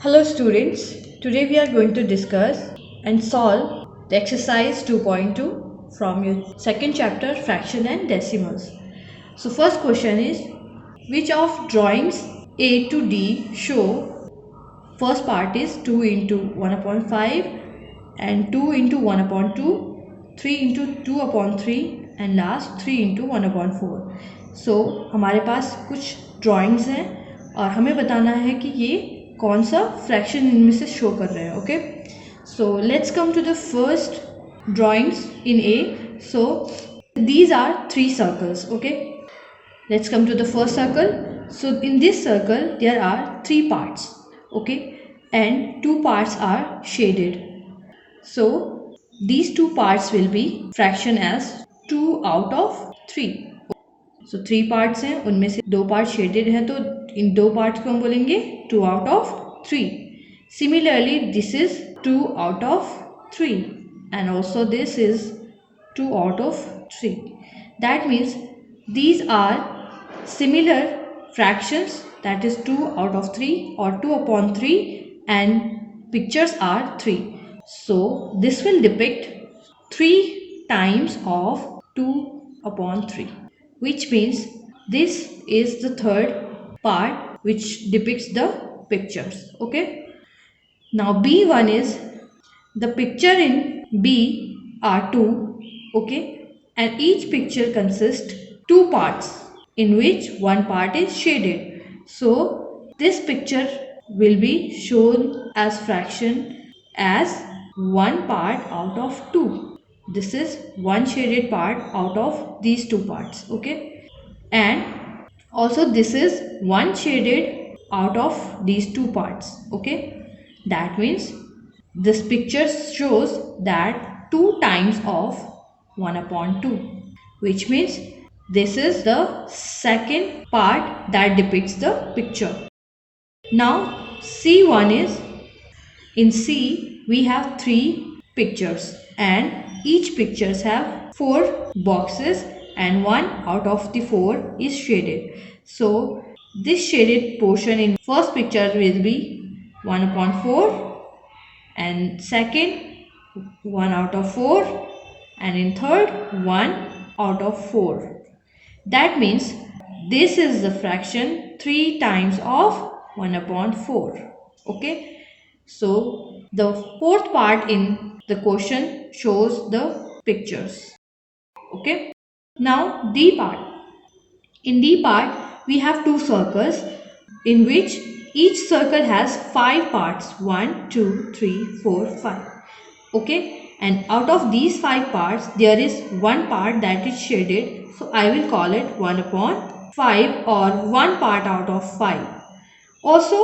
Hello students, today we are going to discuss and solve the exercise 2.2 from your second chapter fraction and decimals. So first question is, which of drawings A to D show first part is 2 into 1 upon 5 and 2 into 1 upon 2, 3 into 2 upon 3 and last 3 into 1 upon 4. So हमारे पास कुछ drawings हैं और हमें बताना है कि ये कौन सा फ्रैक्शन इनमें से शो कर रहे हैं. Okay, so let's come to the first drawings in A. So these are three circles. Okay, let's come to the first circle. So in this circle there are three parts. Okay, and two parts are shaded. So these two parts will be fraction as 2 out of 3. So three parts हैं, उनमें से दो part shaded है, तो इन दो parts को हम बोलेंगे 2 out of 3. Similarly this is 2 out of 3 and also this is 2 out of 3. That means these are similar fractions, that is 2 out of 3 or 2 upon 3, and pictures are 3. So this will depict 3 times of 2 upon 3, which means this is the third part which depicts the pictures. Okay, now B1 is the picture in B are 2. Okay, and each picture consists two parts in which one part is shaded. So this picture will be shown as fraction as one part out of 2. This is one shaded part out of these two parts. Okay, and also this is one shaded out of these two parts. Okay, that means this picture shows that 2 times of 1 upon 2, which means this is the second part that depicts the picture. Now C1 is, in C we have 3 pictures and each pictures have 4 boxes and 1 out of the 4 is shaded. So this shaded portion in first picture will be 1 upon 4, and second 1 out of 4, and in third 1 out of 4. That means this is the fraction 3 times of 1 upon 4. Okay, so the fourth part in the question shows the pictures. Okay, now D part. In D part we have two circles in which each circle has 5 parts, 1, 2, 3, 4, 5. Okay, and out of these 5 parts there is one part that is shaded, so I will call it 1 upon 5 or one part out of 5. Also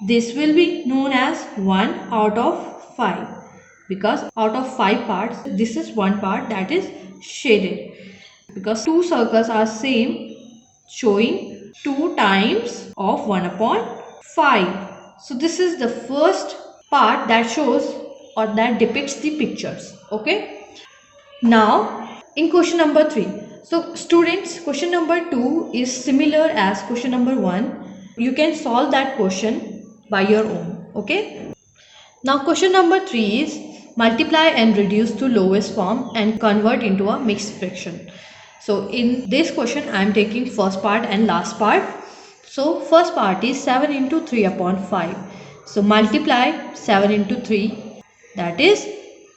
this will be known as 1 out of 5 because out of 5 parts this is one part that is shaded, because two circles are same, showing 2 times of 1 upon 5. So this is the first part that shows or that depicts the pictures. Okay, now in question number 3. So students, question number 2 is similar as question number 1. You can solve that question by your own. Okay, now question number 3 is multiply and reduce to lowest form and convert into a mixed fraction. So in this question I am taking first part and last part. So first part is 7 into 3 upon 5. So multiply 7 into 3, that is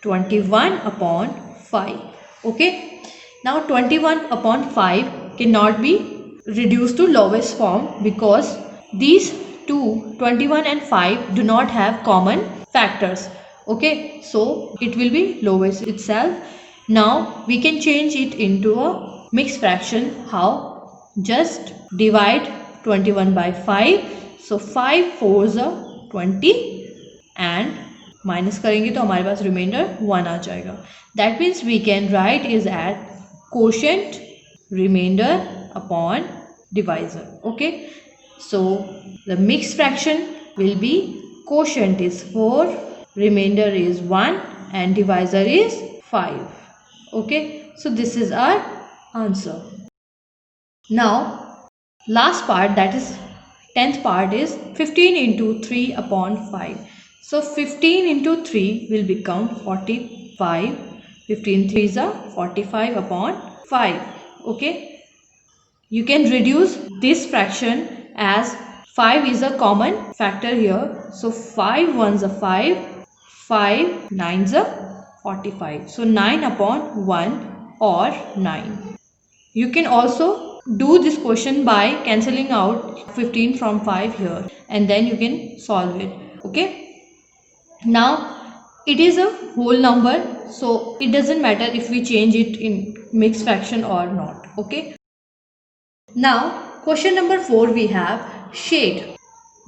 21 upon 5. Okay, now 21 upon 5 cannot be reduced to lowest form because these two, 21 and 5, do not have common factors. Okay, so it will be lowest itself. Now we can change it into a mixed fraction. How? Just divide 21 by 5. So 5 4s are 20 and minus करेंगे तो हमारे पास remainder 1 आ जाएगा. That means we can write is at quotient remainder upon divisor. Okay, so the mixed fraction will be quotient is 4, remainder is 1 and divisor is 5. Okay, so this is our answer. Now last part, that is 10th part is 15 into 3 upon 5. So 15 into 3 will become 45. 15 3s are 45 upon 5. Okay. You can reduce this fraction as 5 is a common factor here. So 5 ones are 5. 5 nines are 45. So 9 upon 1 or 9. You can also do this question by cancelling out 15 from 5 here, and then you can solve it. Okay. Now it is a whole number, so it doesn't matter if we change it in mixed fraction or not. Okay. Now question number 4, we have shade.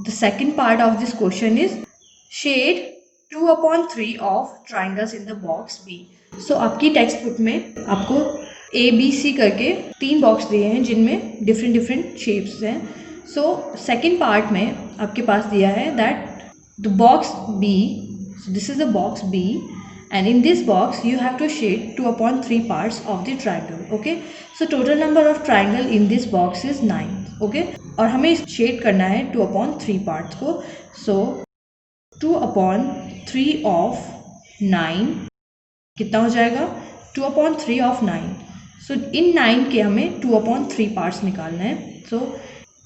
The second part of this question is shade 2 upon 3 of triangles in the box B. So आपकी text book में आपको A B C करके 3 box दिए हैं जिनमें different different shapes हैं. So second part में आपके पास दिया है that the box B, this is the box B, and in this box you have to shade 2 upon 3 parts of the triangle. Okay, so total number of triangle in this box is 9. Okay, और हमें shade करना है 2 upon 3 parts को. so 2 upon 3 of 9 कितना हो जाएगा? 2 upon 3 of 9. so इन 9 के हमें 2 upon 3 parts निकालना है. so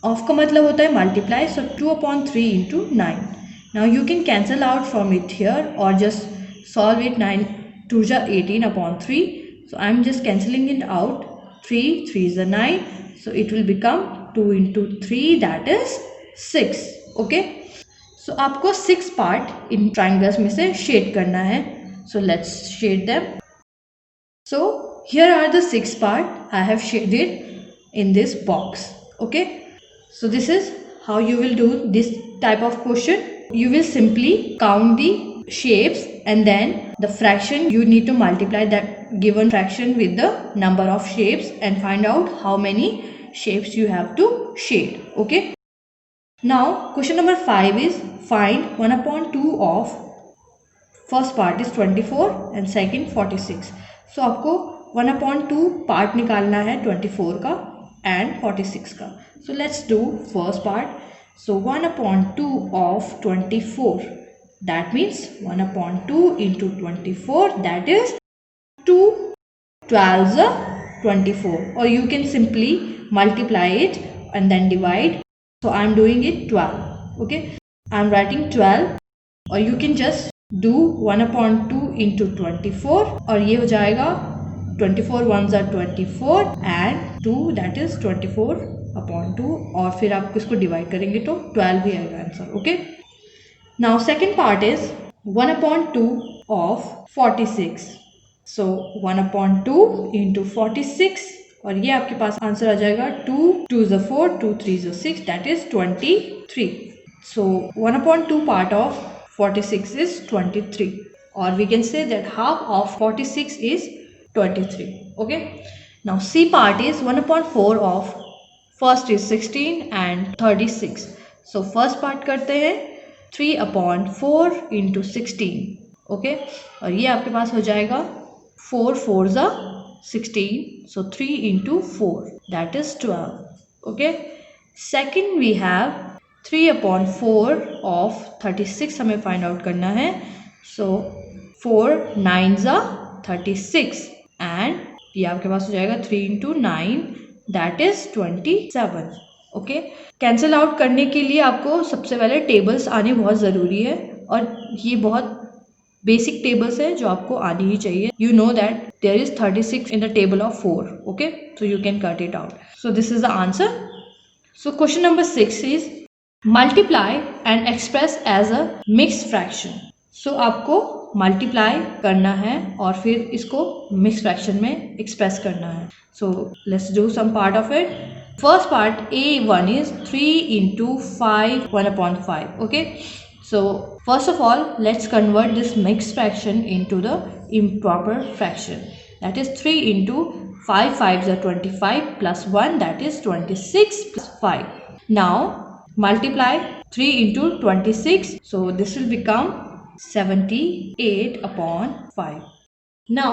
ऑफ का मतलब होता है multiply. so 2 upon 3 into 9. now you can cancel out from it here or just solve it. 9 2 is 18 upon 3. so I am just cancelling it out. 3 3 is 9. so it will become 2 into 3, that is 6. Okay, so आपको 6 part in triangles में से shade करना है. so let's shade them. so here are the 6 part I have shaded in this box. Okay, so this is how you will do this type of question. You will simply count the shapes and then the fraction you need to multiply that given fraction with the number of shapes and find out how many shapes you have to shade. Okay, now question number 5 is find 1 upon 2 of first part is 24 and second 46. so आपको 1 upon 2 part निकालना है 24 का and 46 का. so let's do first part. so 1 upon 2 of 24, that means 1 upon 2 into 24, that is 2 12s are 24, or you can simply multiply it and then divide. so I am doing it 12. okay, I am writing 12, or you can just do 1 upon 2 into 24 और ये हो जाएगा 24 ones are 24 and 2, that is 24 upon 2, और फिर आप इसको divide करेंगे तो 12 ही आएगा answer. Okay, now second part is 1 upon 2 of 46. so 1 upon 2 into 46, और ये आपके पास आंसर आ जाएगा 2 2 is 4, 2 3 is 6, that is 23. so 1 upon 2 part of 46 is 23, or we can say that half of 46 is 23. okay, now C part is 1 upon 4 of first is 16 and 36. so first part करते हैं 3 upon 4 into 16. okay, और ये आपके पास हो जाएगा 4 4s are 16, so 3 into 4, that is 12. okay, second we have 3 upon 4 of 36 हमें find out करना है. so 4 9s are 36 and ये आपके पास हो जाएगा 3 into 9, that is 27. Okay, cancel out करने के लिए आपको सबसे पहले टेबल्स आने बहुत ज़रूरी है, और ये बहुत बेसिक टेबल्स है जो आपको आनी ही चाहिए. You know that there is 36 in the table of 4. Okay, so you can cut it out. So this is the answer. So question number 6 is multiply and express as a mixed fraction. So आपको multiply करना है और फिर इसको mixed fraction में express करना है. So let's do some part of it. First part A1 is 3 into 5 1 upon 5. okay, so first of all let's convert this mixed fraction into the improper fraction. That is 3 into 5 5s are 25 plus 1, that is 26 plus 5. Now multiply 3 into 26, so this will become 78 upon 5. Now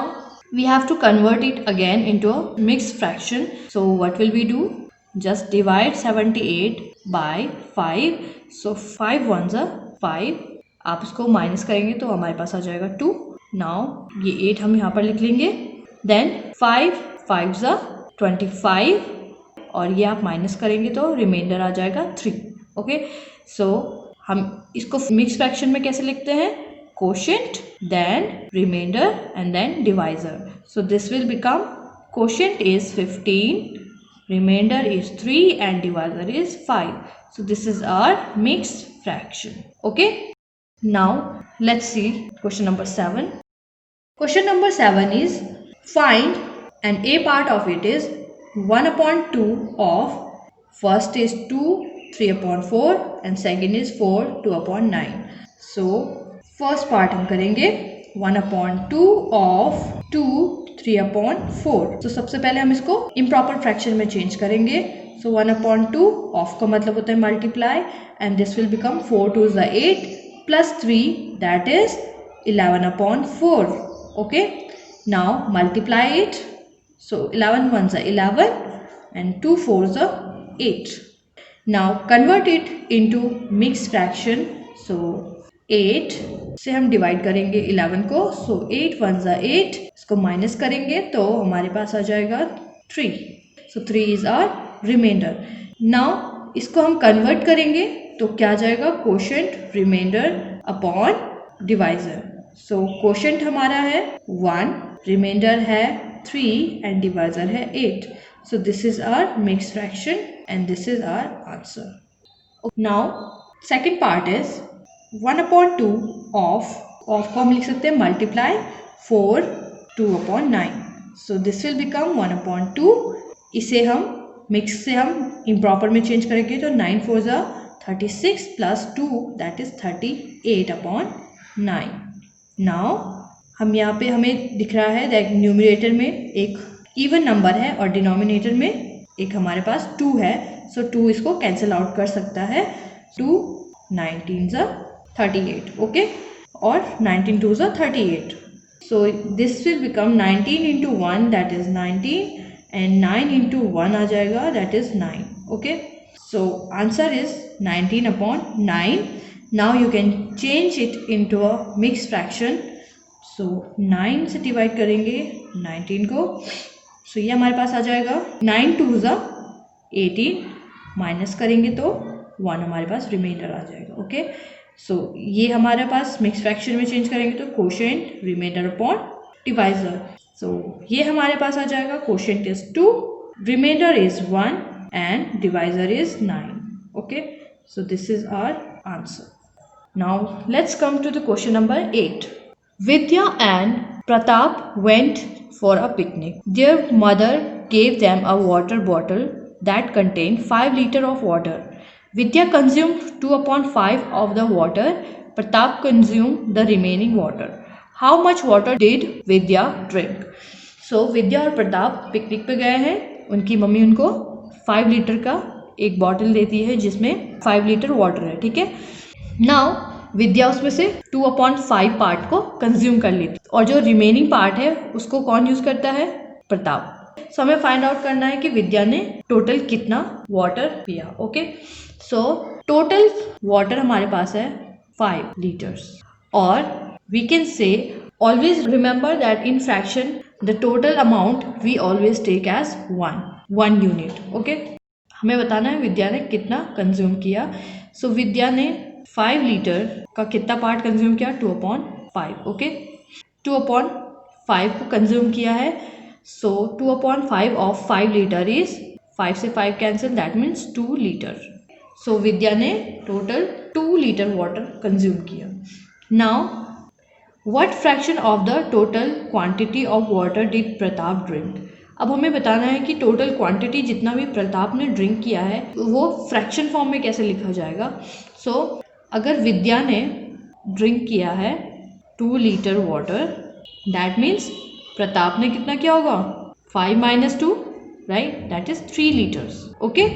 we have to convert it again into a mixed fraction. So what will we do? Just divide 78 by 5, so 5 1s are 5, आप इसको minus करेंगे तो हमारे पास आ जाएगा 2। Now ये 8 हम यहाँ पर लिख लेंगे, देन 5 5s are 25, और ये आप माइनस करेंगे तो रिमाइंडर आ जाएगा 3। ओके, सो हम इसको मिक्स फ्रैक्शन में कैसे लिखते हैं, quotient then remainder and then divisor, so this will become quotient is 15, remainder is 3 and divisor is 5, so this is our mixed fraction. Okay, now let's see question number 7. Question number 7 is find, and a part of it is 1/2 of first is 2 3/4 and second is 4 2/9. So first part हम करेंगे 1/2 of 2 3/4। तो सबसे पहले हम इसको improper fraction में change करेंगे। सो 1/2 of का मतलब होता है multiply, and this will become 4 2s are 8 plus 3 that is 11/4। Okay, now multiply it, so 11 1s are 11 and 2 4s are 8। Now convert it into mix fraction. So 8 से हम divide करेंगे 11 को, सो 8 1s are 8, इसको minus करेंगे तो हमारे पास आ जाएगा 3, सो 3 इज आवर रिमाइंडर। नाउ इसको हम कन्वर्ट करेंगे तो क्या आ जाएगा, कोशेंट रिमाइंडर अपॉन डिवाइजर। सो कोशेंट हमारा है 1, रिमाइंडर है 3 एंड डिवाइजर है 8, so this is our mixed fraction and this is our answer. Now second part is 1/2 of को हम लिख सकते हैं multiply 4 2/9, so this will become 1/2। इसे हम मिक्स से हम इम्प्रॉपर में चेंज करेंगे तो 9 4s are 36 plus 2 that is 38/9। Now हम यहाँ पे हमें दिख रहा है दैट न्यूमरेटर में एक इवन नंबर है और डिनोमिनेटर में एक हमारे पास 2 है, सो 2 इसको कैंसिल आउट कर सकता है। 2 19s are 38, ओके, और 19 2s are 38, so this will become 19 into 1 that is 19 and 9 into 1 आ जाएगा that is 9। okay, so answer is 19/9। now you can change it into a mixed fraction, so 9 से divide करेंगे 19 को, so ये हमारे पास आ जाएगा 9 2s are 18, माइनस करेंगे तो 1 हमारे पास रिमाइंडर आ जाएगा। ओके, सो ये हमारे पास मिक्स फ्रैक्शन में चेंज करेंगे तो quotient remainder upon divisor, so ये हमारे पास आ जाएगा quotient is 2, remainder is 1 and divisor is 9। Okay, so this is our answer. Now let's come to the question number 8। Vidya and Pratap went for a picnic. Their mother gave them a water bottle that contained 5 liters of water. Vidya consumed 2/5 of the water. Pratap consumed the remaining water. How much water did Vidya drink? So विद्या और Pratap picnic पे गए हैं, उनकी mummy उनको 5 litre का एक bottle देती है जिसमें 5 लीटर वाटर है। ठीक है, नाउ विद्या उसमें से 2/5 पार्ट को कंज्यूम कर लेती है और जो रिमेनिंग पार्ट है उसको कौन यूज करता है, प्रताप। सो हमें फाइंड आउट करना है कि विद्या ने टोटल कितना वाटर पिया। ओके, सो टोटल वाटर हमारे पास है 5 लीटर्स, और we can say always remember that in fraction the total amount we always take as 1 unit. Okay, हमें बताना है विद्या ने कितना कंज्यूम किया। सो विद्या ने 5 लीटर का कितना पार्ट कंज्यूम किया, 2/5। ओके, 2/5 को कंज्यूम किया है, सो 2/5 ऑफ 5 लीटर इज 5 से 5 कैंसिल, दैट मीन्स 2 लीटर। सो विद्या ने टोटल 2 लीटर वाटर कंज्यूम किया। Now what fraction of the total quantity of water did Pratap drink. अब हमें बताना है कि टोटल क्वांटिटी जितना भी प्रताप ने ड्रिंक किया है वो फ्रैक्शन फॉर्म में कैसे लिखा जाएगा। सो अगर विद्या ने ड्रिंक किया है 2 litre water, that means Pratap ने कितना किया होगा, 5 - 2, right, that is 3 litres. Okay,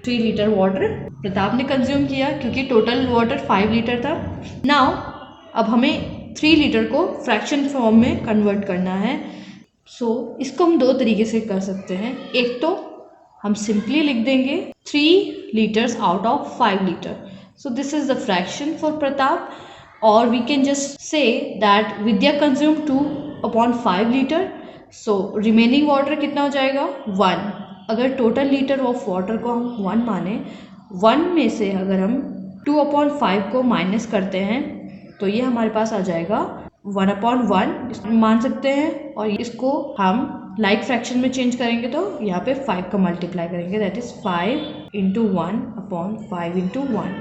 3 litre water Pratap ने कंज्यूम किया क्योंकि टोटल वाटर 5 लीटर था। नाउ अब हमें 3 लीटर को फ्रैक्शन फॉर्म में कन्वर्ट करना है। सो इसको हम 2 तरीके से कर सकते हैं। एक तो हम सिंपली लिख देंगे 3 liters out of 5 litre. So this is the fraction for Pratap. और we can just say that Vidya consume 2/5 litre. So remaining water कितना हो जाएगा 1. अगर टोटल लीटर ऑफ वाटर को हम 1 माने, 1 में से अगर हम 2/5 को माइनस करते हैं तो ये हमारे पास आ जाएगा 1/1 मान सकते हैं. और इसको हम लाइक फ्रैक्शन में चेंज करेंगे तो यहाँ पे 5 का मल्टीप्लाई करेंगे. That is 5 × 1/5 × 1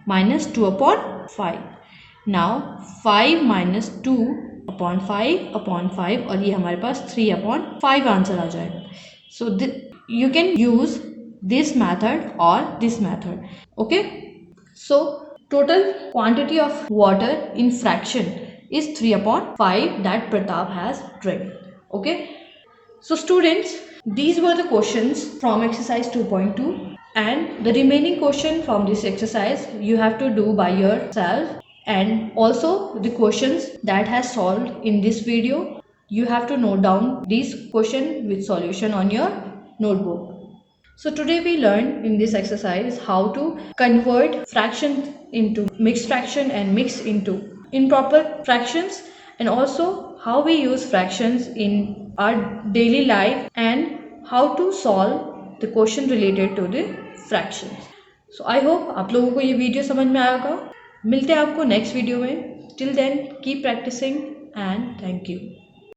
minus 2/5. Now 5 minus 2/5 और ये हमारे पास 3/5 आंसर आ जाएगा. सो you can use this method or this method. Okay, so total quantity of water in fraction is 3/5 that Pratap has drank. Okay, so students, these were the questions from exercise 2.2, and the remaining question from this exercise you have to do by yourself, and also the questions that has solved in this video, you have to note down these question with solution on your notebook. So today we learned in this exercise how to convert fractions into mixed fraction and mix into improper fractions, and also how we use fractions in our daily life and how to solve the question related to the fractions. So I hope आप लोगों को ये video समझ में आएगा. मिलते हैं आपको नेक्स्ट वीडियो में. Till then, keep practicing and thank you.